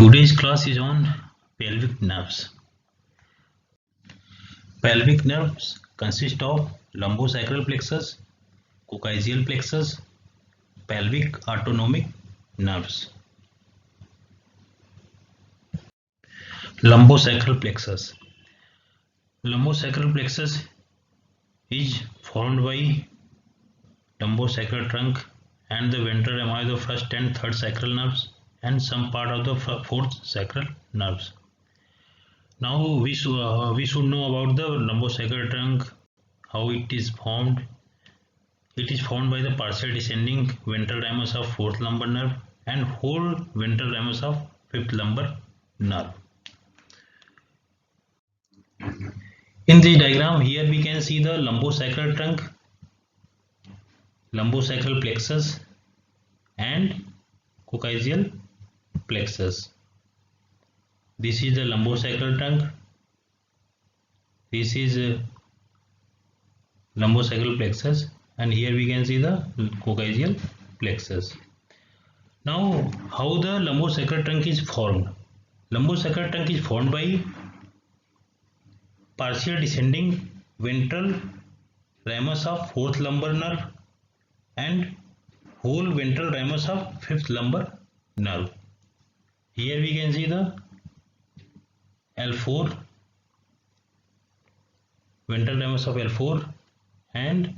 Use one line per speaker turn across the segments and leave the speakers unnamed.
Today's class is on pelvic nerves. Pelvic nerves consist of lumbosacral plexus, coccygeal plexus, pelvic autonomic nerves. Lumbosacral plexus. Lumbosacral plexus is formed by lumbosacral trunk and the ventral rami of the first and third sacral nerves and some part of the fourth sacral nerves. Now we should know about the lumbosacral trunk, how it is formed. It is formed by the partial descending ventral ramus of fourth lumbar nerve and whole ventral ramus of fifth lumbar nerve. In the diagram here we can see the lumbosacral trunk, lumbosacral plexus and coccygeal plexus. This is the lumbosacral trunk. This is lumbosacral plexus, and here we can see the coccygeal plexus. Now, how the lumbosacral trunk is formed? Lumbosacral trunk is formed by partial descending ventral ramus of fourth lumbar nerve and whole ventral ramus of fifth lumbar nerve. Here we can see the L4, ventral ramus of L4 and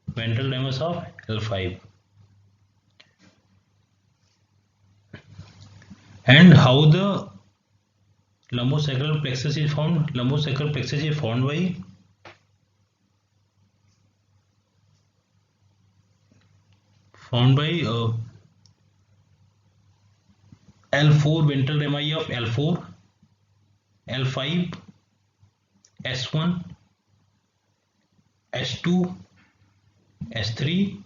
ventral ramus of L5. And how the lumbosacral plexus is formed? Lumbosacral plexus is formed by L4 ventral rami of L4, L5, S1, S2, S3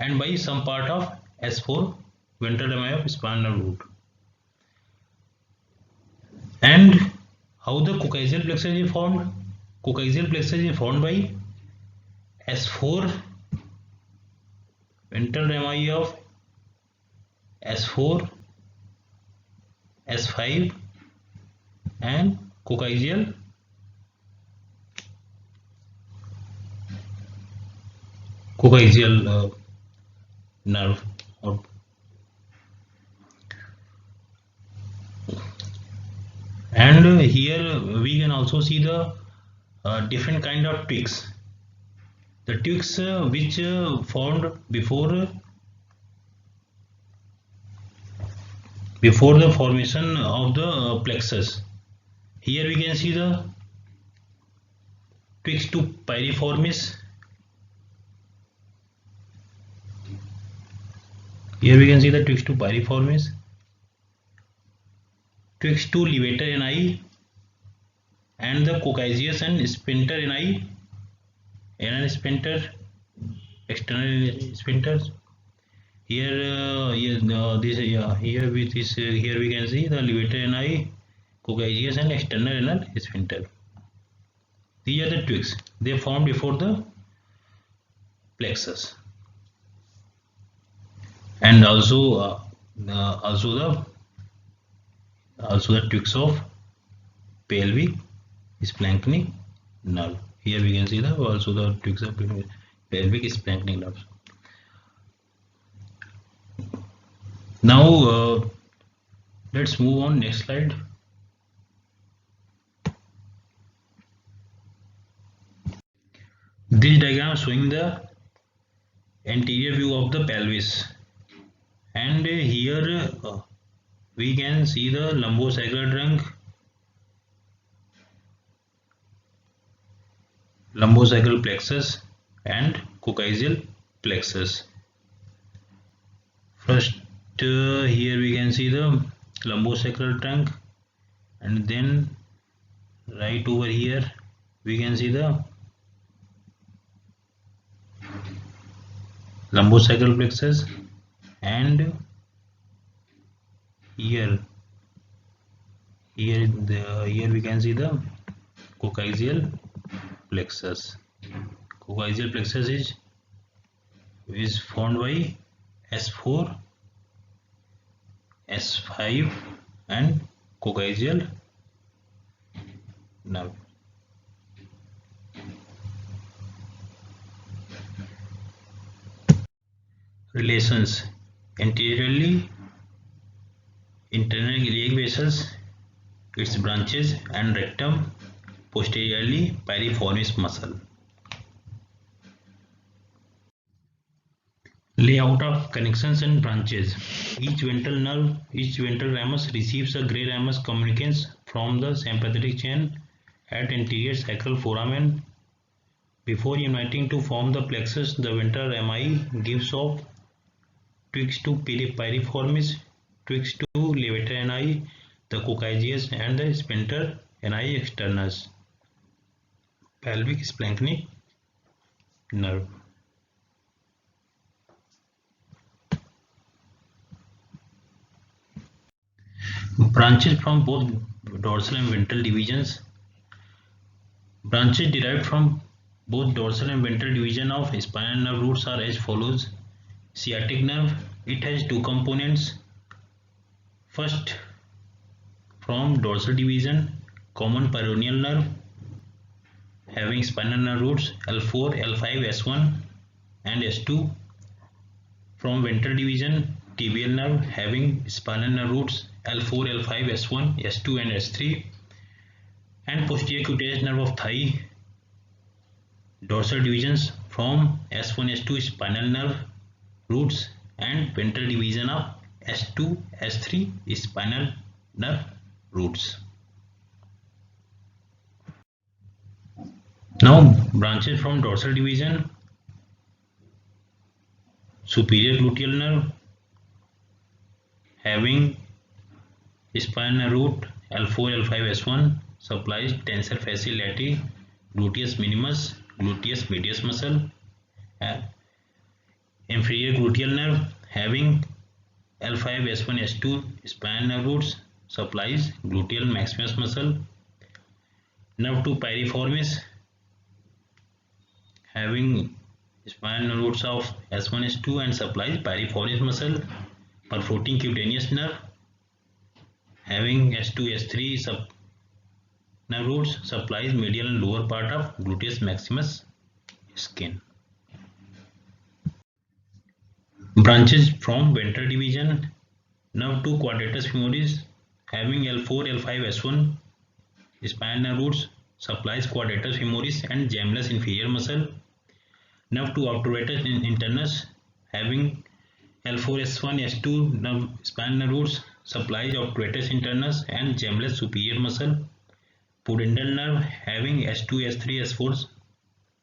and by some part of S4 ventral rami of spinal root. And how the coccygeal plexus is formed? Coccygeal plexus is formed by S4 ventral rami of S4, S5 and coccygeal nerve. And here we can also see the different kind of twigs. The twigs which formed before the formation of the plexus. Here we can see the twigs to piriformis. Here we can see the twigs to piriformis, twigs to levator ani and the coccygeus and sphincter ani, anal sphincter, external sphincters. Here we can see the levator ani, coccygeus and external anal sphincter. These are the twigs. They formed before the plexus. And also the twigs of pelvic splanchnic nerve. Here we can see the twigs of pelvic splanchnic nerves. Now let's move on next slide. This diagram showing the anterior view of the pelvis, and here we can see the lumbosacral trunk, lumbosacral plexus and coccygeal plexus. First here we can see the lumbosacral trunk, and then right over here we can see the lumbosacral plexus, and here we can see the coccygeal plexus. Coccygeal plexus is formed by S4, S5 and coccygeal nerve. Relations: anteriorly internal iliac vessels, its branches, and rectum; posteriorly piriformis muscle. Layout of connections and branches. Each ventral ramus receives a gray ramus communicans from the sympathetic chain at anterior sacral foramen. Before uniting to form the plexus, the ventral rami gives off twigs to piriformis, twigs to levator ani, the coccygeus, and the sphincter ani externus. Pelvic splanchnic nerve. Branches from both dorsal and ventral divisions. Branches derived from both dorsal and ventral division of spinal nerve roots are as follows. Sciatic nerve, it has two components. First, from dorsal division, common peroneal nerve having spinal nerve roots L4, L5, S1 and S2. From ventral division, tibial nerve having spinal nerve roots L4, L5, S1, S2 and S3. And posterior cutaneous nerve of thigh, dorsal divisions from S1, S2 spinal nerve roots and ventral division of S2, S3 spinal nerve roots. Now branches from dorsal division. Superior gluteal nerve having spinal root L4, L5, S1 supplies tensor fasciae lati, gluteus minimus, gluteus medius muscle. Inferior gluteal nerve having L5, S1, S2 spinal nerve roots supplies gluteal maximus muscle. Nerve to piriformis having spinal roots of S1, S2 and supplies piriformis muscle. Perforating cutaneous nerve having S2, S3 nerve roots supplies medial and lower part of gluteus maximus skin. Branches from ventral division. Nerve to quadratus femoris having L4, L5, S1 spinal nerve roots supplies quadratus femoris and gemellus inferior muscle. Nerve to obturator internus having L4, S1, S2 spinal nerve roots supplies obturator internus and gemellus superior muscle. Pudendal nerve having S2, S3, S4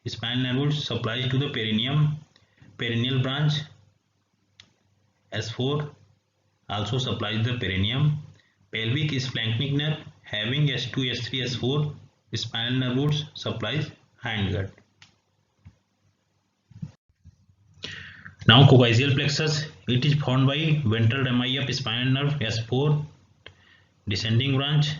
spinal nerve roots supplies to the perineum. Perineal branch S4 also supplies the perineum. Pelvic splanchnic nerve having S2, S3, S4 spinal nerve roots supplies hindgut. Now coccygeal plexus, it is formed by ventral rami of spinal nerve S4, descending branch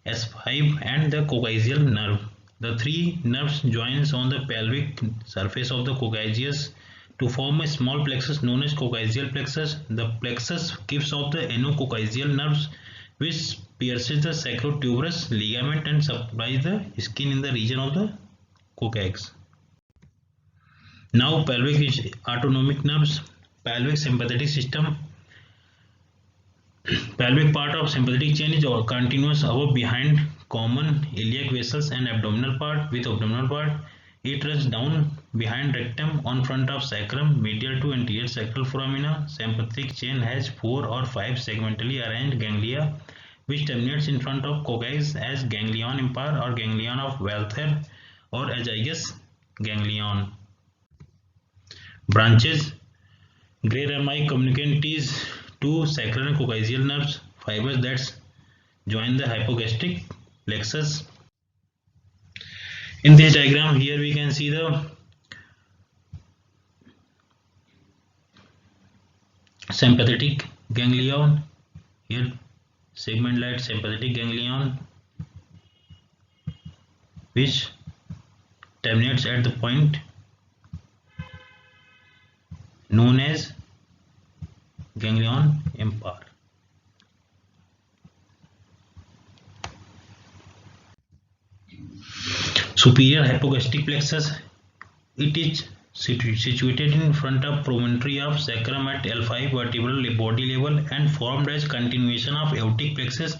S5 and the coccygeal nerve. The three nerves joins on the pelvic surface of the coccygeus to form a small plexus known as coccygeal plexus. The plexus gives off the anococcygeal nerves which pierces the sacrotuberous ligament and supplies the skin in the region of the coccyx. Now pelvic autonomic nerves. Pelvic sympathetic system. Pelvic part of sympathetic chain is continuous above behind common iliac vessels and abdominal part. With abdominal part, it runs down behind rectum on front of sacrum medial to anterior sacral foramina. Sympathetic chain has 4 or 5 segmentally arranged ganglia which terminates in front of coccyx as ganglion impar or ganglion of Walther or azygous ganglion. Branches. Gray rami communicates to sacral and coccygeal nerves fibers that join the hypogastric plexus. In this diagram here we can see the sympathetic ganglion. Here segment like sympathetic ganglion which terminates at the point known as ganglion impar. Superior hypogastric plexus, it is situated in front of promontory of sacrum at L5 vertebral body level and formed as continuation of aortic plexus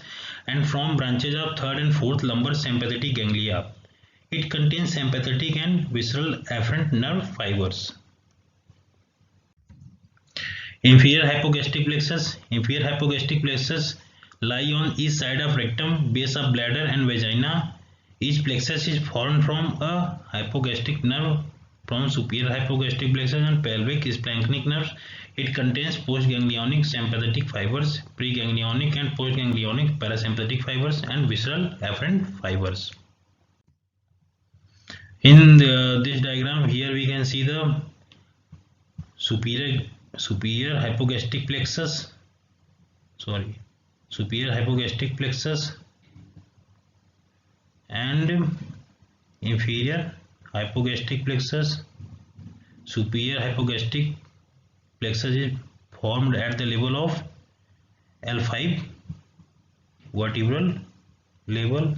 and from branches of third and fourth lumbar sympathetic ganglia. It contains sympathetic and visceral afferent nerve fibers. Inferior hypogastric plexus. Inferior hypogastric plexus lie on each side of rectum, base of bladder and vagina. Each plexus is formed from a hypogastric nerve from superior hypogastric plexus and pelvic splanchnic nerves. It contains postganglionic sympathetic fibers, preganglionic and postganglionic parasympathetic fibers and visceral afferent fibers. In this diagram here we can see the superior hypogastric plexus, superior hypogastric plexus and inferior hypogastric plexus. Superior hypogastric plexus is formed at the level of L5 vertebral level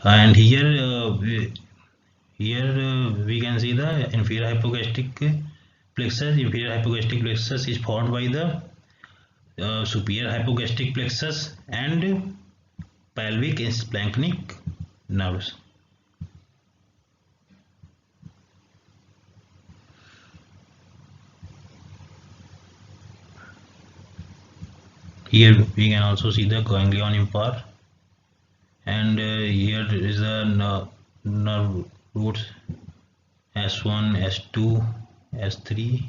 and here we can see the inferior hypogastric plexus. Inferior hypogastric plexus is formed by the superior hypogastric plexus and pelvic splanchnic nerves. Here we can also see the ganglion impar, and here is the nerve roots S1, S2, S3,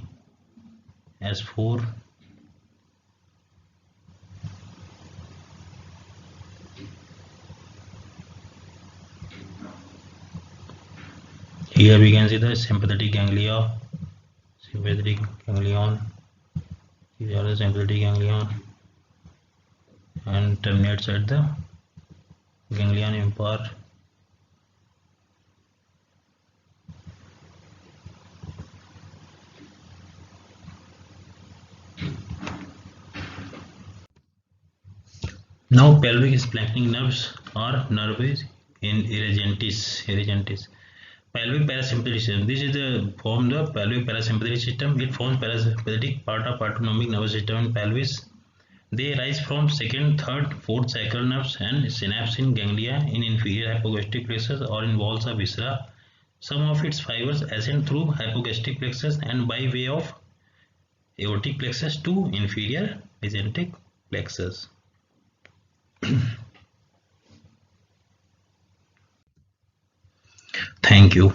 S4. Here we can see the sympathetic ganglia, sympathetic ganglion. These are the sympathetic ganglion and terminates at the ganglion impar. Now pelvic splanchnic nerves are nerves in irredentis. Pelvic parasympathetic system. This is the pelvic parasympathetic system. It forms parasympathetic part of autonomic nervous system in pelvis. They rise from second, third, fourth sacral nerves and synapse in ganglia in inferior hypogastric plexus or in walls of viscera. Some of its fibers ascend through hypogastric plexus and by way of aortic plexus to inferior mesenteric plexus. Thank you.